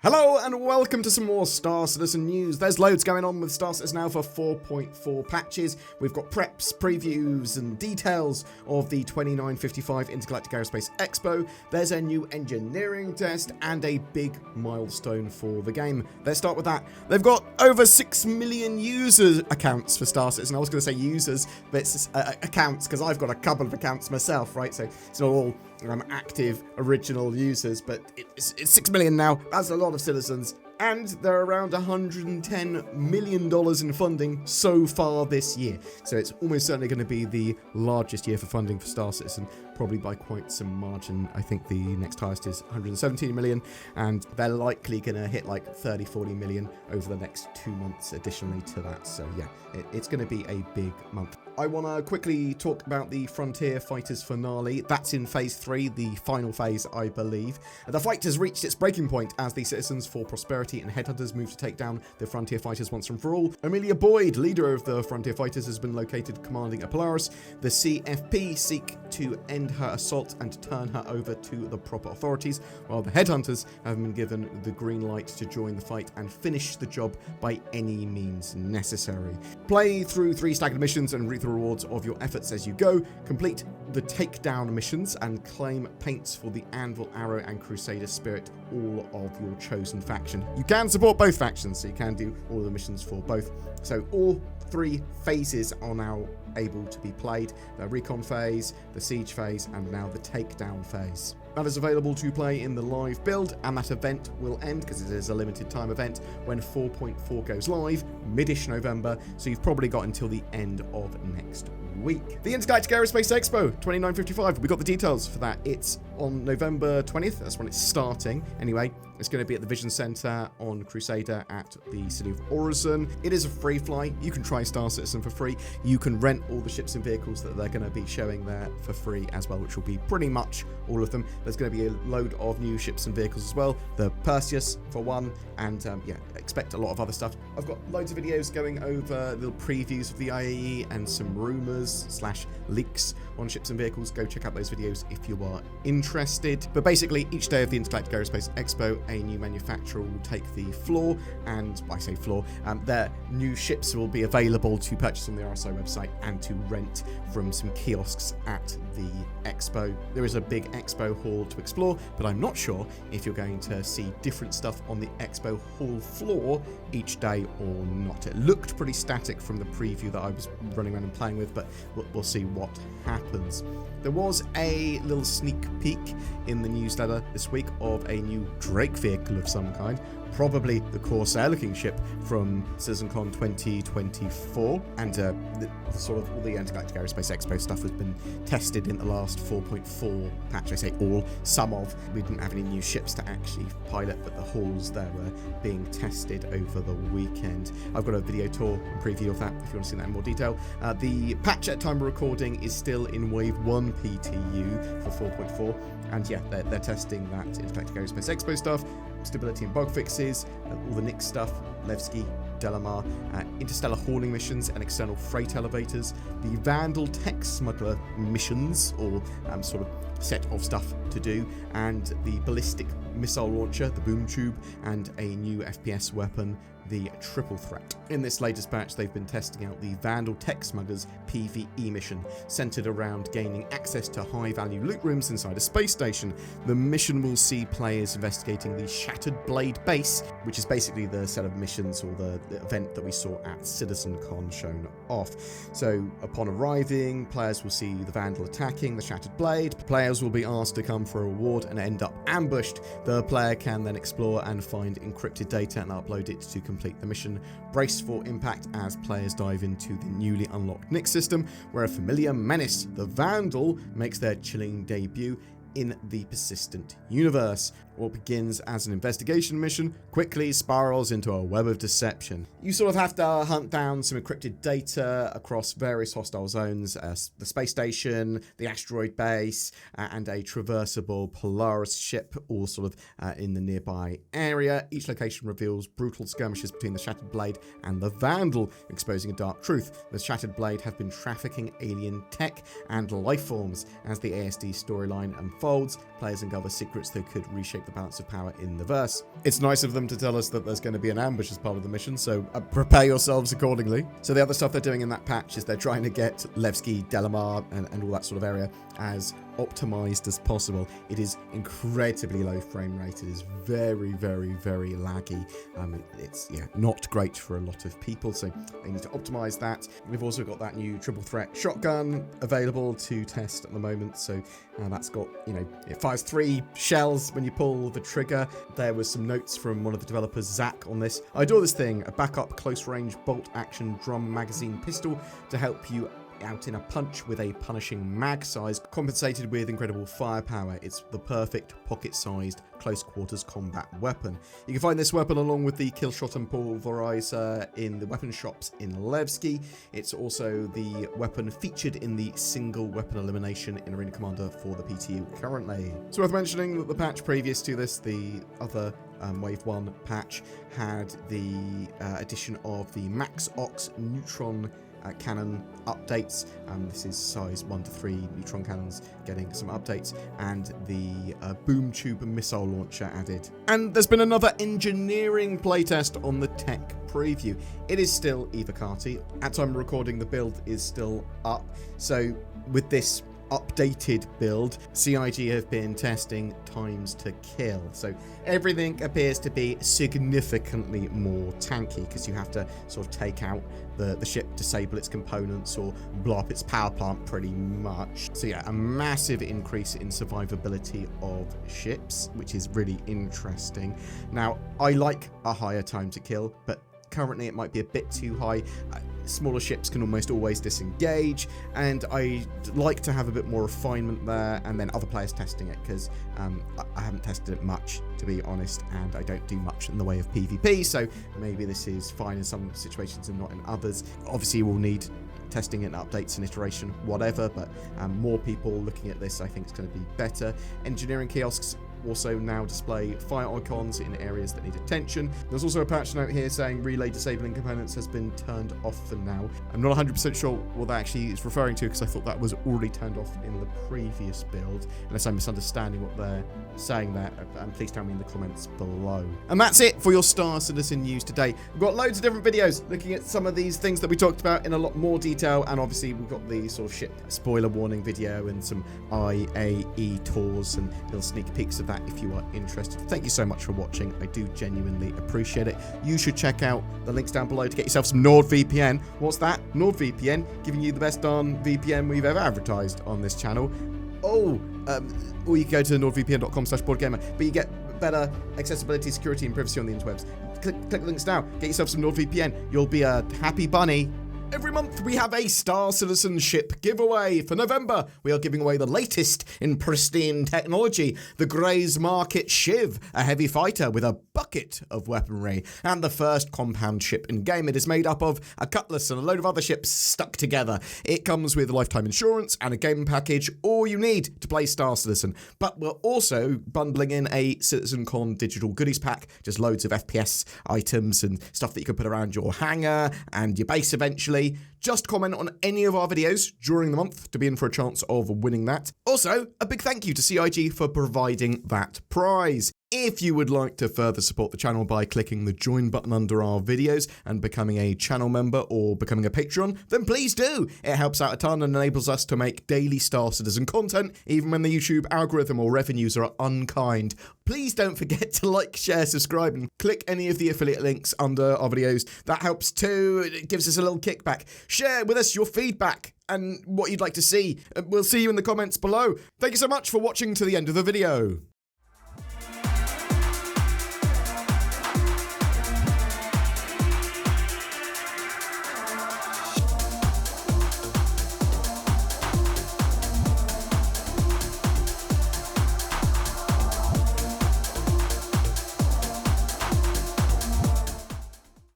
Hello and welcome to some more Star Citizen news. There's loads going on with Star Citizen now for 4.4 patches. We've got preps, previews and details of the 2955 Intergalactic Aerospace Expo. There's a new engineering test and a big milestone for the game. Let's start with that. They've got over 6 million user accounts for Star Citizen. I was going to say users, but it's accounts because I've got a couple of accounts myself, right? So it's not all active original users, but it's 6 million now. That's a lot of citizens, and they're around $110 million in funding so far this year. So it's almost certainly going to be the largest year for funding for Star Citizen, probably by quite some margin. I think the next highest is 117 million, and they're likely going to hit like 30-40 million over the next 2 months additionally to that. So yeah, it's going to be a big month. I want to quickly talk about the Frontier Fighters finale. That's in Phase 3, the final phase, I believe. The fight has reached its breaking point as the Citizens for Prosperity and Headhunters move to take down the Frontier Fighters once and for all. Amelia Boyd, leader of the Frontier Fighters, has been located commanding a Polaris. The CFP seek to end her assault and turn her over to the proper authorities, while the Headhunters have been given the green light to join the fight and finish the job by any means necessary. Play through 3 staggered missions and reap the rewards of your efforts as you go. Complete the takedown missions and claim paints for the Anvil, Arrow and Crusader Spirit, all of your chosen faction. You can support both factions, so you can do all the missions for both. So all 3 phases are now able to be played: the recon phase, the siege phase, and now the takedown phase. That is available to play in the live build, and that event will end, because it is a limited time event, when 4.4 goes live, mid-ish November, so you've probably got until the end of next week. The Intergalactic Aerospace Expo 2955, we got the details for that. It's on November 20th, that's when it's starting. Anyway, it's going to be at the Vision Center on Crusader at the city of Orison. It is a free fly. You can try Star Citizen for free. You can rent all the ships and vehicles that they're going to be showing there for free as well, which will be pretty much all of them. There's going to be a load of new ships and vehicles as well. The Perseus for one, and yeah, expect a lot of other stuff. I've got loads of videos going over little previews of the IAE and some rumors / leaks on ships and vehicles. Go check out those videos if you are interested. But basically, each day of the Intergalactic Aerospace Expo, a new manufacturer will take the floor, and I say floor, their new ships will be available to purchase on the RSI website and to rent from some kiosks at the expo. There is a big expo hall to explore, but I'm not sure if you're going to see different stuff on the expo hall floor each day or not. It looked pretty static from the preview that I was running around and playing with, but we'll see what happens. There was a little sneak peek in the newsletter this week of a new Drake vehicle of some kind, probably the Corsair looking ship from CitizenCon 2024, and the sort of all the Intergalactic Aerospace Expo stuff has been tested in the last 4.4 patch. I say all, some of. We didn't have any new ships to actually pilot, but the halls there were being tested over the weekend. I've got a video tour and preview of that if you want to see that in more detail. The patch at time of recording is still in Wave 1 PTU for 4.4, and yeah, they're testing that Intergalactic Aerospace Expo stuff, stability and bug fixes, all the Nick stuff, Levski, Delamar, interstellar hauling missions and external freight elevators, the Vandal tech smuggler missions, or sort of set of stuff to do, and the ballistic missile launcher, the boom tube, and a new FPS weapon, the Triple Threat. In this latest batch, they've been testing out the Vandal Tech Smugglers PvE mission, centered around gaining access to high-value loot rooms inside a space station. The mission will see players investigating the Shattered Blade base, which is basically the set of missions or the event that we saw at CitizenCon shown off. So upon arriving, players will see the Vandal attacking the Shattered Blade. Players will be asked to come for a reward and end up ambushed. The player can then explore and find encrypted data and upload it to complete the mission. Brace for impact as players dive into the newly unlocked Nick system, where a familiar menace, the Vandal, makes their chilling debut in the persistent universe. What begins as an investigation mission quickly spirals into a web of deception. You sort of have to hunt down some encrypted data across various hostile zones, the space station, the asteroid base, and a traversable Polaris ship, all sort of in the nearby area. Each location reveals brutal skirmishes between the Shattered Blade and the Vandal, exposing a dark truth. The Shattered Blade have been trafficking alien tech and life forms. As the ASD storyline unfolds, players uncover secrets that could reshape the balance of power in the verse. It's nice of them to tell us that there's going to be an ambush as part of the mission, so prepare yourselves accordingly. So the other stuff they're doing in that patch is they're trying to get Levski, Delamar, and all that sort of area as optimized as possible. It is incredibly low frame rate. It is very, very, very laggy. It's not great for a lot of people, so they need to optimize that. We've also got that new triple threat shotgun available to test at the moment, so that's got, it fires 3 shells when you pull the trigger. There was some notes from one of the developers, Zach, on this. I adore this thing, a backup close range bolt action drum magazine pistol to help you out in a punch with a punishing mag size, compensated with incredible firepower. It's the perfect pocket-sized close quarters combat weapon. You can find this weapon along with the Killshot and Pulverizer in the weapon shops in Levski. It's also the weapon featured in the single weapon elimination in Arena Commander for the PTU currently. It's worth mentioning that the patch previous to this, the other Wave 1 patch, had the addition of the Max Ox Neutron cannon updates. This is size 1 to 3 neutron cannons getting some updates, and the boom tube missile launcher added. And there's been another engineering playtest on the tech preview. It is still Evocati. At time of recording, the build is still up. So with this updated build, CIG have been testing times to kill. So everything appears to be significantly more tanky because you have to sort of take out the ship, disable its components, or blow up its power plant pretty much. So yeah, a massive increase in survivability of ships, which is really interesting. Now, I like a higher time to kill, but currently it might be a bit too high. Smaller ships can almost always disengage, and I like to have a bit more refinement there, and then other players testing it, because I haven't tested it much, to be honest, and I don't do much in the way of PvP, so maybe this is fine in some situations and not in others. Obviously we'll need testing and updates and iteration, whatever, but more people looking at this, I think it's going to be better. Engineering kiosks also now display fire icons in areas that need attention. There's also a patch note here saying relay disabling components has been turned off for now. I'm not 100% sure what that actually is referring to, because I thought that was already turned off in the previous build, unless I'm misunderstanding what they're saying there, and please tell me in the comments below. And that's it for your Star Citizen news today. We've got loads of different videos looking at some of these things that we talked about in a lot more detail, and obviously we've got the sort of ship spoiler warning video and some IAE tours and little sneak peeks of that if you are interested. Thank you so much for watching. I do genuinely appreciate it. You should check out the links down below to get yourself some NordVPN. What's that? NordVPN, giving you the best darn VPN we've ever advertised on this channel. Or you can go to nordvpn.com/BoredGamer, but you get better accessibility, security, and privacy on the interwebs. Click the links now. Get yourself some NordVPN. You'll be a happy bunny. Every month we have a Star Citizen ship giveaway. For November, we are giving away the latest in pristine technology, the Grey's Market Shiv, a heavy fighter with a bucket of weaponry, and the first compound ship in game. It is made up of a cutlass and a load of other ships stuck together. It comes with lifetime insurance and a game package, all you need to play Star Citizen. But we're also bundling in a CitizenCon digital goodies pack, just loads of FPS items and stuff that you can put around your hangar and your base eventually. Just comment on any of our videos during the month to be in for a chance of winning that. Also, a big thank you to CIG for providing that prize. If you would like to further support the channel by clicking the join button under our videos and becoming a channel member or becoming a Patreon, then please do. It helps out a ton and enables us to make daily Star Citizen content, even when the YouTube algorithm or revenues are unkind. Please don't forget to like, share, subscribe, and click any of the affiliate links under our videos. That helps too. It gives us a little kickback. Share with us your feedback and what you'd like to see. We'll see you in the comments below. Thank you so much for watching to the end of the video.